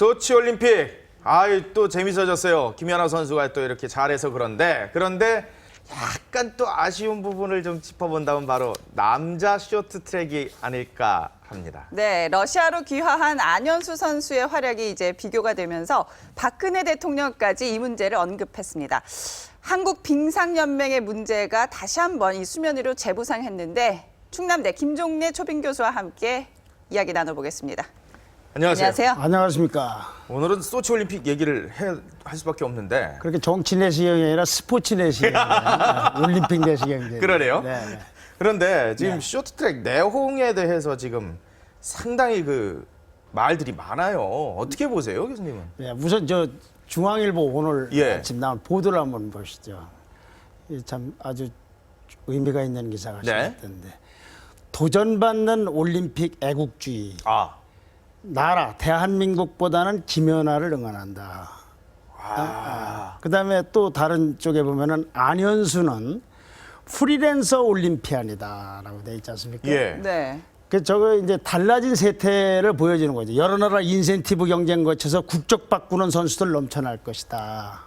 소치올림픽 또 재밌어졌어요. 김연아 선수가 또 이렇게 잘해서 그런데 약간 또 아쉬운 부분을 좀 짚어본다면 바로 남자 쇼트트랙이 아닐까 합니다. 네, 러시아로 귀화한 안현수 선수의 활약이 이제 비교가 되면서 박근혜 대통령까지 이 문제를 언급했습니다. 한국 빙상연맹의 문제가 다시 한번 이 수면 위로 재부상했는데 충남대 김종래 초빙 교수와 함께 이야기 나눠보겠습니다. 안녕하세요. 안녕하십니까. 오늘은 소치올림픽 얘기를 할 수밖에 없는데 그렇게 정치 내시경이 아니라 스포츠 내시경, 올림픽 내시경. 그러네요. 네. 그런데 지금 쇼트트랙 내홍에 대해서 지금 상당히 그 말들이 많아요. 어떻게 보세요, 교수님은? 네, 우선 저 중앙일보 오늘 아침 나온 보도를 한번 보시죠. 참 아주 의미가 있는 기사가 실렸던데 도전받는 올림픽 애국주의. 나라 대한민국보다는 김연아를 응원한다. 그다음에 또 다른 쪽에 보면은 안현수는 프리랜서 올림피안이다라고 돼 있지 않습니까? 네. 그 저거 이제 달라진 세태를 보여주는 거죠. 여러 나라 인센티브 경쟁 거쳐서 국적 바꾸는 선수들 넘쳐날 것이다.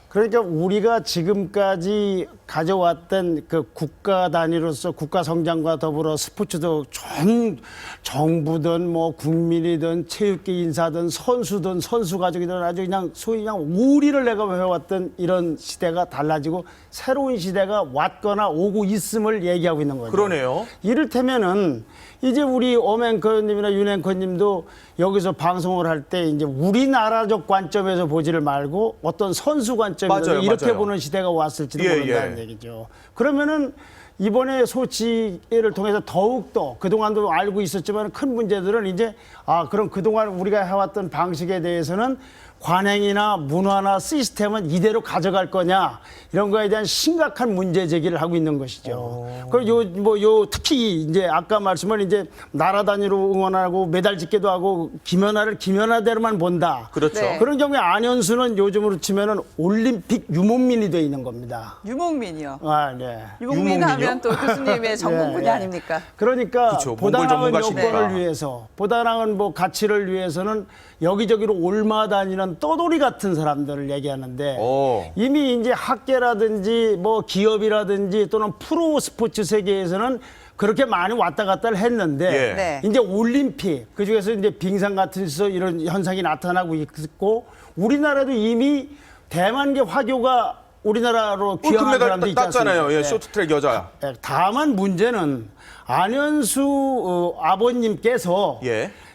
그러니까 우리가 지금까지 가져왔던 그 국가 단위로서 국가 성장과 더불어 스포츠도 전 정부든 뭐 국민이든 체육계 인사든 선수든 선수 가족이든 아주 그냥 소위 그냥 우리를 내가 해왔던 이런 시대가 달라지고 새로운 시대가 왔거나 오고 있음을 얘기하고 있는 거죠. 그러네요. 이를테면은 이제 우리 오앵커님이나 윤앵커님도 여기서 방송을 할 때 이제 우리나라적 관점에서 보지를 말고 어떤 선수 관점에서 이렇게 보는 시대가 왔을지도 모른다는 얘기죠. 그러면은 이번에 소치를 통해서 더욱더 그동안도 알고 있었지만 큰 문제들은 이제 그럼 그동안 우리가 해왔던 방식에 대해서는 관행이나 문화나 시스템은 이대로 가져갈 거냐 이런 거에 대한 심각한 문제 제기를 하고 있는 것이죠. 그리고 특히 이제 아까 말씀을 이제 나라 단위로 응원하고 메달 짓기도 하고 김연아를 김연아대로만 본다. 그렇죠. 네. 그런 경우에 안현수는 요즘으로 치면은 올림픽 유목민이 돼 있는 겁니다. 유목민이요. 네. 유목민 하면 또 교수님의 전공 분야 아닙니까? 그러니까 그쵸, 보다 나은 전문가시니까. 여건을 위해서, 보다 나은 뭐 가치를 위해서는 여기저기로 올마 다니는 떠돌이 같은 사람들을 얘기하는데 이미 이제 학계라든지 뭐 기업이라든지 또는 프로 스포츠 세계에서는 그렇게 많이 왔다 갔다를 했는데 이제 올림픽 그중에서 이제 빙상 같은 데서 이런 현상이 나타나고 있고 우리나라도 이미 대만계 화교가 우리나라로 귀향한 사람들이 있지 않습니까? 땄잖아요. 쇼트트랙 여자. 다만 문제는 안현수 아버님께서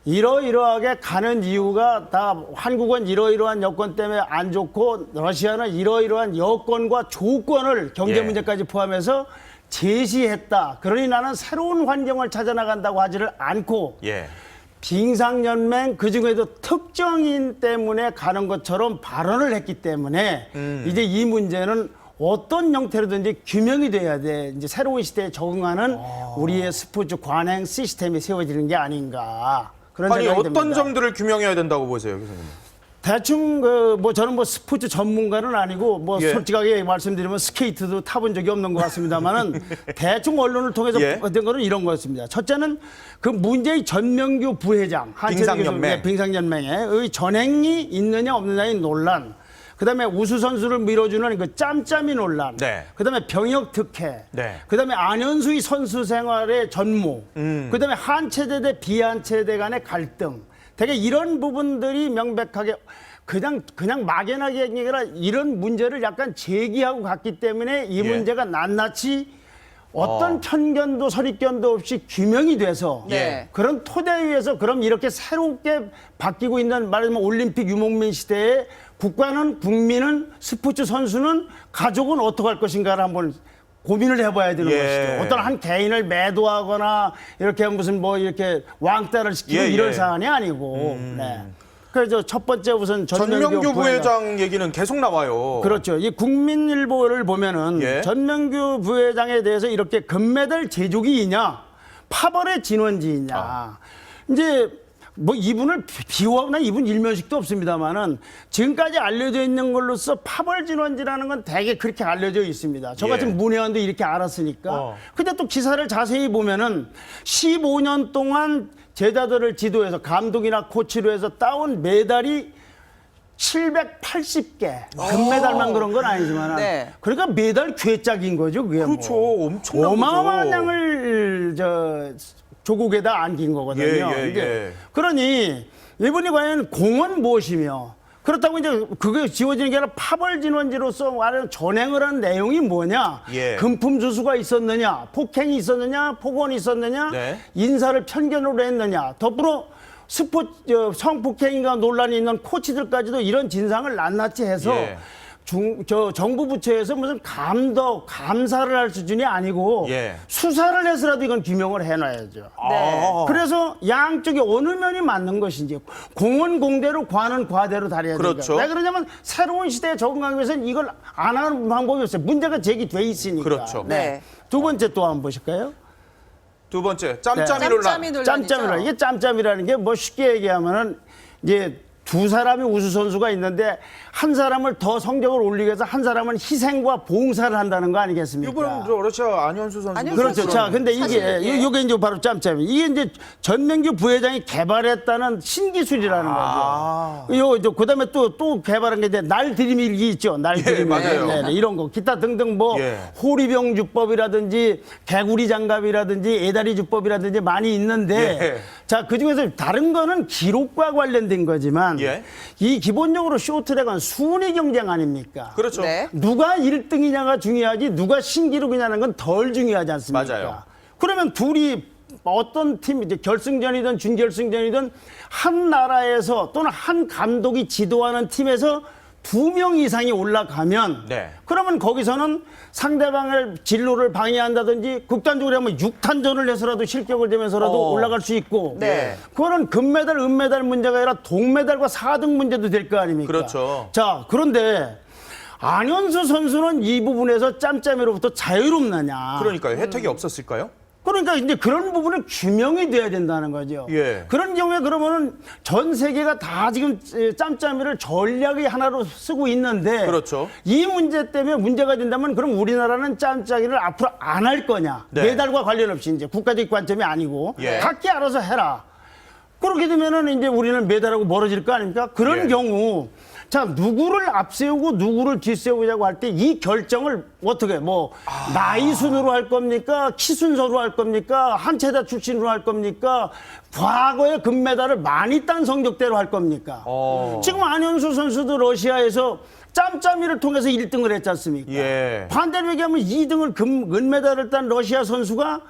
이러이러하게 가는 이유가 다 한국은 이러이러한 여건 때문에 안 좋고 러시아는 이러이러한 여건과 조건을 경제 문제까지 포함해서 제시했다. 그러니 나는 새로운 환경을 찾아나간다고 하지를 않고 빙상연맹 그중에도 특정인 때문에 가는 것처럼 발언을 했기 때문에 이제 이 문제는 어떤 형태로든지 규명이 돼야 돼. 이제 새로운 시대에 적응하는 우리의 스포츠 관행 시스템이 세워지는 게 아닌가. 그런 생각이 어떤 듭니다. 점들을 규명해야 된다고 보세요, 교수님? 대충 저는 뭐 스포츠 전문가는 아니고 뭐 솔직하게 말씀드리면 스케이트도 타본 적이 없는 것 같습니다만은 대충 언론을 통해서 된 거는 이런 거였습니다. 첫째는 그 문제의 전명규 부회장 빙상연맹의 전행이 있느냐 없느냐의 논란. 그다음에 우수 선수를 밀어주는 그 짬짬이 논란, 그다음에 병역 특혜, 그다음에 안현수의 선수 생활의 전무, 그다음에 한 체대 대 비한 체대 간의 갈등, 되게 이런 부분들이 명백하게 그냥 막연하게 아니라 이런 문제를 약간 제기하고 갔기 때문에 이 문제가 낱낱이 어떤 편견도 선입견도 없이 규명이 돼서 그런 토대 위에서 그럼 이렇게 새롭게 바뀌고 있는 말하자면 올림픽 유목민 시대에 국가는 국민은 스포츠 선수는 가족은 어떻게 할 것인가를 한번 고민을 해봐야 되는 것이죠. 어떤 한 개인을 매도하거나 이렇게 무슨 뭐 이렇게 왕따를 시키고 이럴 사안이 아니고. 그래서 첫 번째 우선 전명규 부회장 얘기는 계속 나와요. 그렇죠. 이 국민일보를 보면은 전명규 부회장에 대해서 이렇게 금메달 제조기이냐, 파벌의 진원지이냐. 이제 뭐 이분을 비호하거나 이분 일면식도 없습니다만은 지금까지 알려져 있는 걸로서 파벌진원지라는 건 대개 그렇게 알려져 있습니다. 저 같은 예. 문외한도 이렇게 알았으니까. 근데 또 기사를 자세히 보면은 15년 동안 제자들을 지도해서 감독이나 코치로 해서 따온 메달이 780개. 금메달만 그런 건 아니지만. 네. 그러니까 메달 괴짝인 거죠, 그게. 그렇죠. 뭐. 엄청난 어마어마한 거죠. 양을 조국에다 안긴 거거든요. 예, 예, 이게 예. 그러니 이분이 과연 공은 무엇이며 그렇다고 이제 그게 지워지는 게 아니라 파벌진원지로서 말하는 전행을 한 내용이 뭐냐? 예. 금품 주수가 있었느냐? 폭행이 있었느냐? 폭언이 있었느냐? 네. 인사를 편견으로 했느냐? 더불어 성폭행인가 논란이 있는 코치들까지도 이런 진상을 낱낱이 해서 예. 정부 부처에서 무슨 감사를 할 수준이 아니고 예. 수사를 해서라도 이건 규명을 해놔야죠. 네. 그래서 양쪽이 어느 면이 맞는 것인지 공은 공대로 과는 과대로 다뤄야 되니까. 그렇죠. 왜 그러냐면 새로운 시대에 적응하기 위해서는 이걸 안 하는 방법이 없어요. 문제가 제기돼 있으니까. 그렇죠. 네. 두 번째 또 한번 보실까요? 두 번째 짬짬이 논란. 짬짬이 논란이죠. 짬짬이라 이게 짬짬이라는 게 뭐 쉽게 얘기하면은 이제 두 사람이 우수 선수가 있는데 한 사람을 더 성적을 올리기 위해서 한 사람은 희생과 봉사를 한다는 거 아니겠습니까? 이번은 저 러시아 안현수 선수. 안현수 그렇죠. 선수는 자, 근데 사실, 예. 이게 이제 바로 짬짬이. 이게 이제 전명규 부회장이 개발했다는 신기술이라는 거죠. 그다음에 또 개발한 게 이제 날 들이밀기 있죠. 날 들이밀기. 맞아요. 네, 이런 거. 기타 등등 뭐 예. 호리병 주법이라든지 개구리 장갑이라든지 애다리 주법이라든지 많이 있는데 예. 자, 그중에서 다른 거는 기록과 관련된 거지만 예. 이 기본적으로 쇼트랙은 순위 경쟁 아닙니까? 그렇죠. 네. 누가 1등이냐가 중요하지 누가 신기록이냐는 건 덜 중요하지 않습니까? 맞아요. 그러면 둘이 어떤 팀 이제 결승전이든 준결승전이든 한 나라에서 또는 한 감독이 지도하는 팀에서 2명 이상이 올라가면 네. 그러면 거기서는 상대방의 진로를 방해한다든지 극단적으로 하면 6탄전을 해서라도 실격을 되면서라도 올라갈 수 있고 네. 그거는 금메달, 은메달 문제가 아니라 동메달과 4등 문제도 될 거 아닙니까? 그렇죠. 자, 그런데 안현수 선수는 이 부분에서 짬짬이로부터 자유롭느냐? 그러니까요. 혜택이 없었을까요? 그러니까 이제 그런 부분은 규명이 돼야 된다는 거죠. 예. 그런 경우에 그러면은 전 세계가 다 지금 짬짬이를 전략의 하나로 쓰고 있는데 그렇죠. 이 문제 때문에 문제가 된다면 그럼 우리나라는 짬짜기를 앞으로 안 할 거냐? 네. 메달과 관련 없이 이제 국가적 관점이 아니고 예. 각기 알아서 해라. 그렇게 되면은 이제 우리는 메달하고 멀어질 거 아닙니까? 그런 예. 경우 자, 누구를 앞세우고 누구를 뒤세우자고 할 때 이 결정을 어떻게 나이 순으로 할 겁니까? 키 순서로 할 겁니까? 한체대 출신으로 할 겁니까? 과거에 금메달을 많이 딴 성적대로 할 겁니까? 지금 안현수 선수도 러시아에서 짬짬이를 통해서 1등을 했지 않습니까? 예. 반대로 얘기하면 2등을 은메달을 딴 러시아 선수가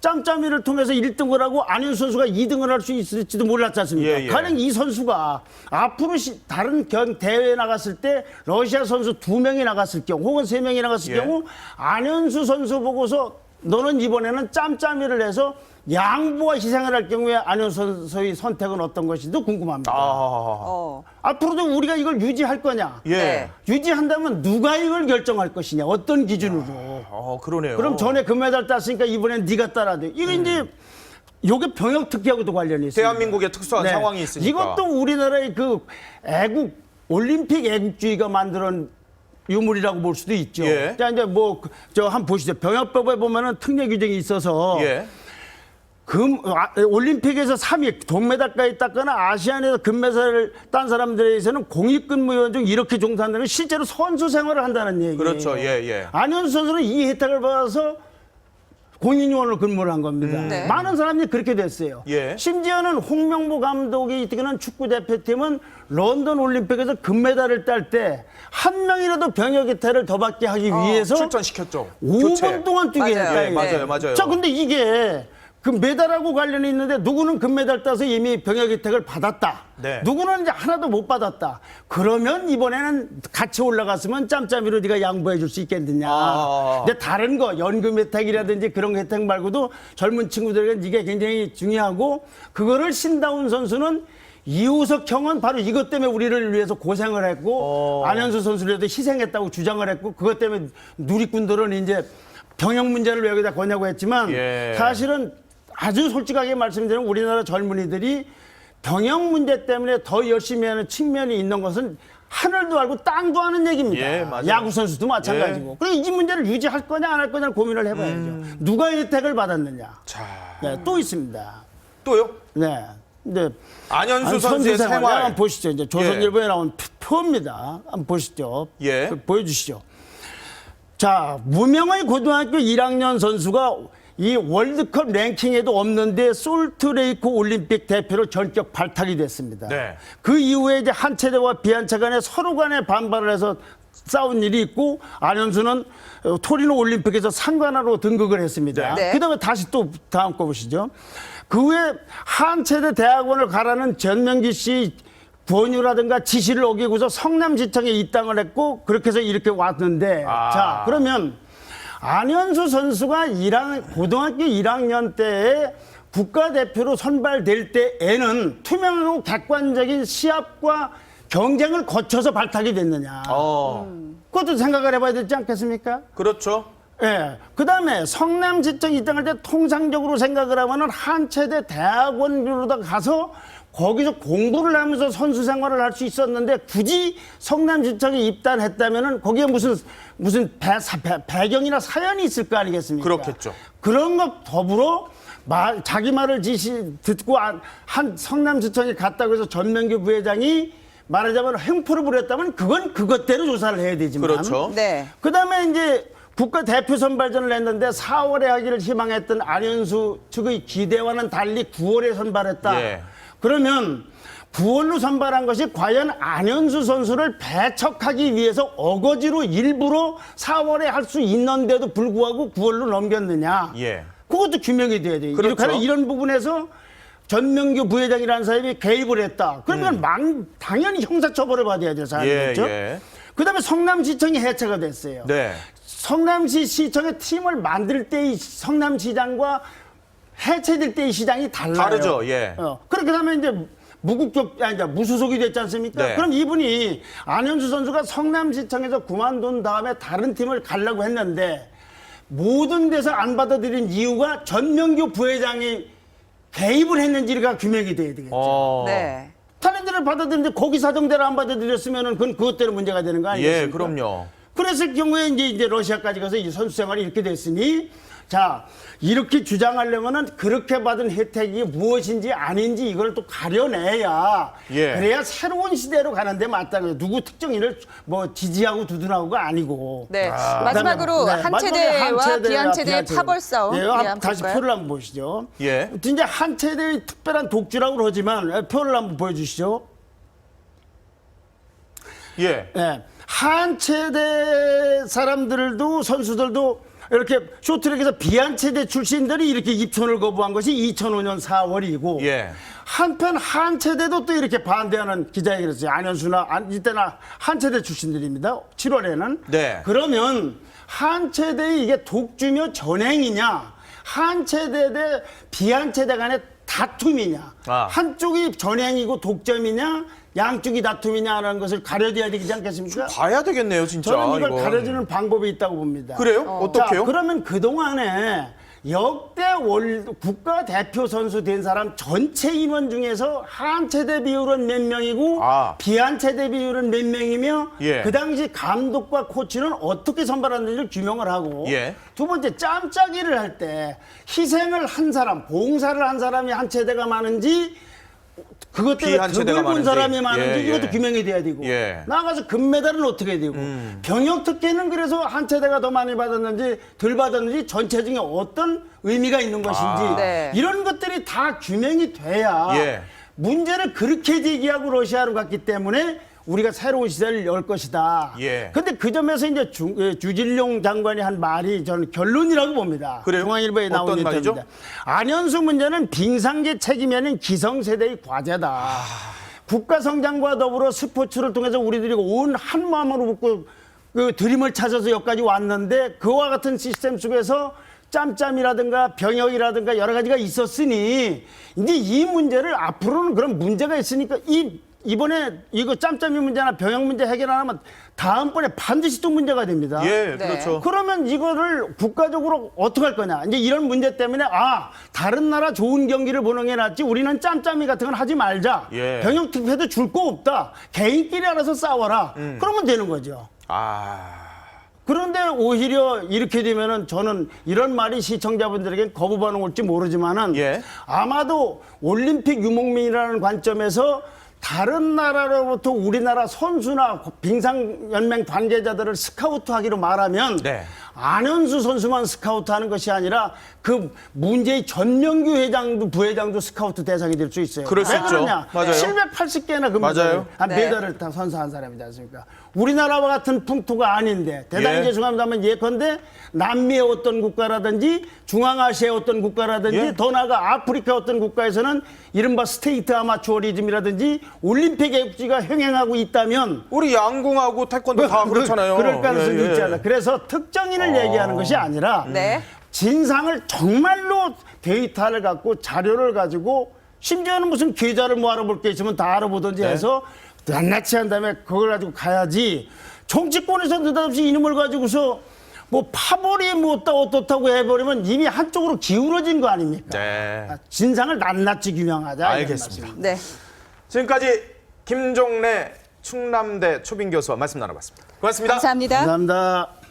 짬짬이를 통해서 1등을 하고 안현수 선수가 2등을 할 수 있을지도 몰랐지 않습니까? 예, 예. 가령 이 선수가 앞으로 다른 대회에 나갔을 때 러시아 선수 2명이 나갔을 경우 혹은 3명이 나갔을 예. 경우 안현수 선수 보고서 너는 이번에는 짬짬이를 해서 양보와 희생을 할 경우에 안현수 선수의 선택은 어떤 것인지도 궁금합니다. 앞으로도 우리가 이걸 유지할 거냐? 예. 네. 유지한다면 누가 이걸 결정할 것이냐? 어떤 기준으로? 그러네요. 그럼 전에 금메달 땄으니까 이번엔 네가 따라 돼. 이거 이제 요게 병역 특기하고도 관련이 있습니다. 대한민국의 특수한 상황이 있으니까. 이것도 우리나라의 그 올림픽 애국주의가 만드는 유물이라고 볼 수도 있죠. 예. 자, 이제 한번 보시죠. 병역법에 보면은 특례 규정이 있어서 예. 올림픽에서 3위 동메달까지 땄거나 아시안에서 금메달을 딴 사람들에 대해서는 공익근무위원 중 이렇게 종사한다는 실제로 선수 생활을 한다는 얘기예요. 그렇죠. 예, 예. 안현수 선수는 이 혜택을 받아서 공익요원으로 근무를 한 겁니다. 네. 많은 사람들이 그렇게 됐어요. 예. 심지어는 홍명보 감독이 이끄는 축구 대표팀은 런던 올림픽에서 금메달을 딸 때 한 명이라도 병역 혜택을 더 받게 하기 위해서 출전시켰죠. 5분 동안 뛰게 맞아요. 했다. 네. 맞아요, 맞아요. 자, 근데 이게 그 메달하고 관련이 있는데 누구는 금메달 따서 이미 병역 혜택을 받았다. 네. 누구는 이제 하나도 못 받았다. 그러면 이번에는 같이 올라갔으면 짬짬이로 네가 양보해 줄 수 있겠느냐. 근데 다른 거 연금 혜택이라든지 그런 혜택 말고도 젊은 친구들에게 이게 굉장히 중요하고 그거를 신다운 선수는 이우석 형은 바로 이것 때문에 우리를 위해서 고생을 했고 안현수 선수라도 희생했다고 주장을 했고 그것 때문에 누리꾼들은 이제 병역 문제를 왜 여기다 거냐고 했지만 예. 사실은 아주 솔직하게 말씀드리면 우리나라 젊은이들이 병역 문제 때문에 더 열심히 하는 측면이 있는 것은 하늘도 알고 땅도 아는 얘기입니다. 예, 맞아요. 야구 선수도 마찬가지고. 그래서 이 문제를 유지할 거냐 안 할 거냐를 고민을 해봐야죠. 누가 혜택을 받았느냐. 자, 네, 또 있습니다. 또요? 네. 근데 안현수 선수의 생활. 한번 보시죠. 이제 조선일보에 나온 표입니다. 한번 보시죠. 예. 보여주시죠. 자, 무명의 고등학교 1학년 선수가 이 월드컵 랭킹에도 없는데 솔트레이크 올림픽 대표로 전격 발탁이 됐습니다. 네. 그 이후에 이제 한 체대와 비한 체 간에 서로 간에 반발을 해서 싸운 일이 있고 안현수는 토리노 올림픽에서 상관하로 등극을 했습니다. 네. 그다음에 다시 또 다음 거 보시죠. 그 후에 한체대 대학원을 가라는 전명기 씨 권유라든가 지시를 어기고서 성남시청에 입당을 했고 그렇게 해서 이렇게 왔는데 자 그러면 안현수 선수가 고등학교 1학년 때에 국가대표로 선발될 때에는 투명하고 객관적인 시합과 경쟁을 거쳐서 발탁이 됐느냐. 그것도 생각을 해봐야 되지 않겠습니까? 그렇죠. 예. 그 다음에 성남시청 입당할 때 통상적으로 생각을 하면은 한체대 대학원으로다 가서 거기서 공부를 하면서 선수 생활을 할 수 있었는데 굳이 성남시청에 입단했다면은 거기에 무슨 배경이나 사연이 있을 거 아니겠습니까? 그렇겠죠. 그런 것 더불어 자기 말을 듣고 한 성남시청에 갔다고 해서 전명기 부회장이 말하자면 횡포를 부렸다면 그건 그것대로 조사를 해야 되지만. 그렇죠. 네. 그다음에 이제 국가대표 선발전을 했는데 4월에 하기를 희망했던 안현수 측의 기대와는 달리 9월에 선발했다. 예. 그러면 9월로 선발한 것이 과연 안현수 선수를 배척하기 위해서 어거지로 일부러 4월에 할 수 있는데도 불구하고 9월로 넘겼느냐. 예. 그것도 규명이 돼야 돼요. 그렇죠. 이런 부분에서 전명규 부회장이라는 사람이 개입을 했다. 그러면 당연히 형사처벌을 받아야 될 사람이겠죠. 예. 그다음에 성남시청이 해체가 됐어요. 네. 성남시청의 팀을 만들 때의 성남시장과 해체될 때의 시장이 달라요. 다르죠. 예. 그렇게 하면 이제 무소속이 됐지 않습니까? 네. 그럼 이분이 안현수 선수가 성남시청에서 그만둔 다음에 다른 팀을 가려고 했는데 모든 데서 안 받아들인 이유가 전명규 부회장이 개입을 했는지가 규명이 돼야 되겠죠. 네. 다른 데를 받아들이는데 거기 사정대로 안 받아들였으면은 그건 그것대로 문제가 되는 거 아니겠습니까? 예, 그럼요. 그랬을 경우에 이제 러시아까지 가서 이 선수 생활이 이렇게 됐으니 자 이렇게 주장하려면은 그렇게 받은 혜택이 무엇인지 아닌지 이걸 또 가려내야 예. 그래야 새로운 시대로 가는데 맞다고요. 누구 특정인을 뭐 지지하고 두둔하고가 아니고. 네. 마지막으로 그다음에, 한체대와 비한체대의 파벌 싸움. 예, 한번 다시 볼까요? 표를 한번 보시죠. 예. 이제 한체대의 특별한 독주라고 그러지만 표를 한번 보여주시죠. 예. 예. 한체대 사람들도 선수들도 이렇게 쇼트랙에서 비한체대 출신들이 이렇게 입촌을 거부한 것이 2005년 4월이고 예. 한편 한체대도 또 이렇게 반대하는 기자회견을 했어요. 안현수나 이때나 한체대 출신들입니다. 7월에는. 네. 그러면 한체대의 이게 독주며 전행이냐 한체대 대 비한체대 간의 다툼이냐 한쪽이 전행이고 독점이냐 양쪽이 다툼이냐 하는 것을 가려져야 되지 않겠습니까? 봐야 되겠네요, 진짜. 저는 이걸 이거. 가려주는 방법이 있다고 봅니다. 그래요? 어떻게요? 자, 그러면 그동안에 역대 국가대표 선수 된 사람 전체 인원 중에서 한체대 비율은 몇 명이고 비한체대 비율은 몇 명이며 예. 그 당시 감독과 코치는 어떻게 선발하는지를 규명을 하고 예. 두 번째 짬짜기를 할 때 희생을 한 사람, 봉사를 한 사람이 한체대가 많은지 그것 때문에 비한체대가 그걸 본 많은지. 사람이 많은지 예, 이것도 예. 규명이 돼야 되고 예. 나가서 금메달은 어떻게 되고 병역 특혜는 그래서 한체대가 더 많이 받았는지 덜 받았는지 전체 중에 어떤 의미가 있는 것인지 네. 이런 것들이 다 규명이 돼야 예. 문제를 그렇게 제기하고 러시아로 갔기 때문에 우리가 새로운 시대를 열 것이다. 예. 근데 그 점에서 이제 주진룡 장관이 한 말이 저는 결론이라고 봅니다. 그래요? 중앙일보에 나온 어떤 말이죠? 인터뷰입니다. 안현수 문제는 빙상계 책임이 아닌 기성세대의 과제다. 국가 성장과 더불어 스포츠를 통해서 우리들이 온 한 마음으로 붙고 그 드림을 찾아서 여기까지 왔는데 그와 같은 시스템 속에서 짬짬이라든가 병역이라든가 여러 가지가 있었으니 이제 이 문제를 앞으로는 그런 문제가 있으니까 이 이번에 이거 짬짬이 문제나 병역 문제 해결 안 하면 다음번에 반드시 또 문제가 됩니다. 예, 네. 그렇죠. 그러면 이거를 국가적으로 어떻게 할 거냐. 이제 이런 문제 때문에 다른 나라 좋은 경기를 보는 게 낫지 우리는 짬짬이 같은 건 하지 말자. 예. 병역 특혜도 줄 거 없다. 개인끼리 알아서 싸워라. 그러면 되는 거죠. 그런데 오히려 이렇게 되면은 저는 이런 말이 시청자분들에게 거부 반응 올지 모르지만은 예. 아마도 올림픽 유목민이라는 관점에서 다른 나라로부터 우리나라 선수나 빙상연맹 관계자들을 스카우트하기로 말하면 네. 안현수 선수만 스카우트하는 것이 아니라 그 문제의 전명규 회장도 부회장도 스카우트 대상이 될 수 있어요. 그럴 수 왜 있죠. 그러냐? 맞아요. 780개나 그 맞아요. 메달을 다 선사한 사람이지 않습니까? 우리나라와 같은 풍토가 아닌데 대단히 예. 죄송합니다만 예컨대 남미의 어떤 국가라든지 중앙아시아의 어떤 국가라든지 예. 더 나아가 아프리카 어떤 국가에서는 이른바 스테이트 아마추어리즘이라든지 올림픽 애국지가 행행하고 있다면 우리 양궁하고 태권도 다 그렇잖아요. 그럴 가능성이 예, 예. 있잖아. 그래서 특정인을 얘기하는 것이 아니라 네. 진상을 정말로 데이터를 갖고 자료를 가지고 심지어는 무슨 계좌를 뭐 알아볼 게 있으면 다 알아보든지 네. 해서 낱낱이 한 다음에 그걸 가지고 가야지 정치권에서 느닷없이 이놈을 가지고서 뭐 파벌이 뭐 어떻다고 해버리면 이미 한쪽으로 기울어진 거 아닙니까? 네. 진상을 낱낱이 규명하자. 이런 알겠습니다. 말씀입니다. 네. 지금까지 김종래 충남대 초빙 교수와 말씀 나눠봤습니다. 고맙습니다. 감사합니다. 감사합니다.